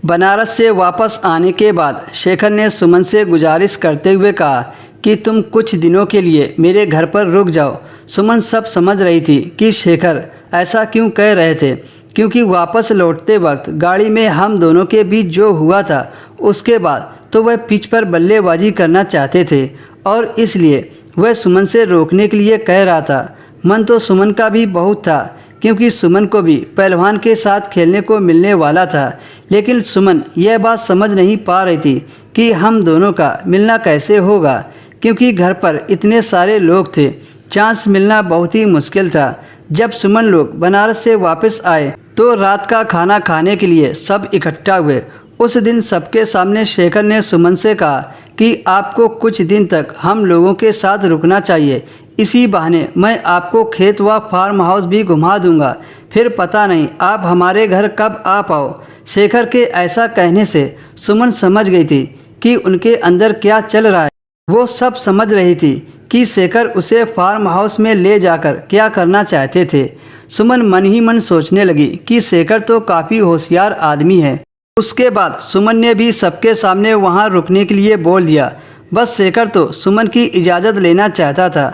बनारस से वापस आने के बाद शेखर ने सुमन से गुजारिश करते हुए कहा कि तुम कुछ दिनों के लिए मेरे घर पर रुक जाओ। सुमन सब समझ रही थी कि शेखर ऐसा क्यों कह रहे थे, क्योंकि वापस लौटते वक्त गाड़ी में हम दोनों के बीच जो हुआ था उसके बाद तो वह पिच पर बल्लेबाजी करना चाहते थे और इसलिए वह सुमन से रोकने के लिए कह रहा था। मन तो सुमन का भी बहुत था, क्योंकि सुमन को भी पहलवान के साथ खेलने को मिलने वाला था, लेकिन सुमन यह बात समझ नहीं पा रही थी कि हम दोनों का मिलना कैसे होगा, क्योंकि घर पर इतने सारे लोग थे, चांस मिलना बहुत ही मुश्किल था। जब सुमन लोग बनारस से वापस आए तो रात का खाना खाने के लिए सब इकट्ठा हुए। उस दिन सबके सामने शेखर ने सुमन से कहा कि आपको कुछ दिन तक हम लोगों के साथ रुकना चाहिए, इसी बहाने मैं आपको खेत व फार्म हाउस भी घुमा दूंगा, फिर पता नहीं आप हमारे घर कब आ पाओ। शेखर के ऐसा कहने से सुमन समझ गई थी कि उनके अंदर क्या चल रहा है। वो सब समझ रही थी कि शेखर उसे फार्म हाउस में ले जाकर क्या करना चाहते थे। सुमन मन ही मन सोचने लगी कि शेखर तो काफ़ी होशियार आदमी है। उसके बाद सुमन ने भी सबके सामने वहाँ रुकने के लिए बोल दिया। बस शेखर तो सुमन की इजाज़त लेना चाहता था।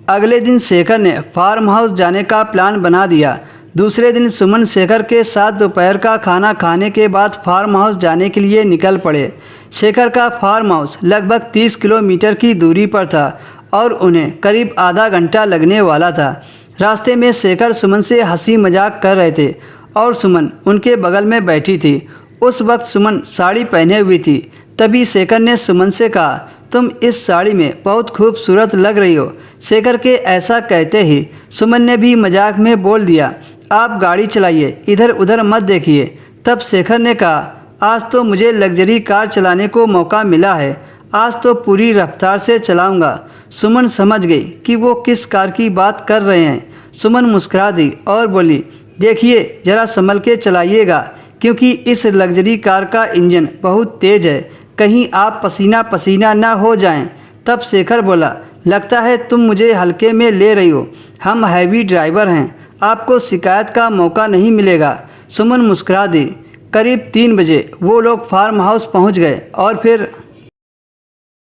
अगले दिन शेखर ने फार्म हाउस जाने का प्लान बना दिया। दूसरे दिन सुमन शेखर के साथ दोपहर का खाना खाने के बाद फार्म हाउस जाने के लिए निकल पड़े। शेखर का फार्म हाउस लगभग 30 किलोमीटर की दूरी पर था और उन्हें करीब आधा घंटा लगने वाला था। रास्ते में शेखर सुमन से हंसी मजाक कर रहे थे और सुमन उनके बगल में बैठी थी। उस वक्त सुमन साड़ी पहने हुई थी। तभी शेखर ने सुमन से कहा, तुम इस साड़ी में बहुत खूबसूरत लग रही हो। शेखर के ऐसा कहते ही सुमन ने भी मजाक में बोल दिया, आप गाड़ी चलाइए, इधर उधर मत देखिए। तब शेखर ने कहा, आज तो मुझे लग्जरी कार चलाने को मौका मिला है, आज तो पूरी रफ्तार से चलाऊंगा। सुमन समझ गई कि वो किस कार की बात कर रहे हैं। सुमन मुस्कुरा दी और बोली, देखिए ज़रा संभल के चलाइएगा, क्योंकि इस लग्जरी कार का इंजन बहुत तेज़ है, कहीं आप पसीना पसीना ना हो जाएं। तब शेखर बोला, लगता है तुम मुझे हल्के में ले रही हो, हम हैवी ड्राइवर हैं, आपको शिकायत का मौका नहीं मिलेगा। सुमन मुस्कुरा दी। करीब 3 बजे वो लोग फार्म हाउस पहुंच गए और फिर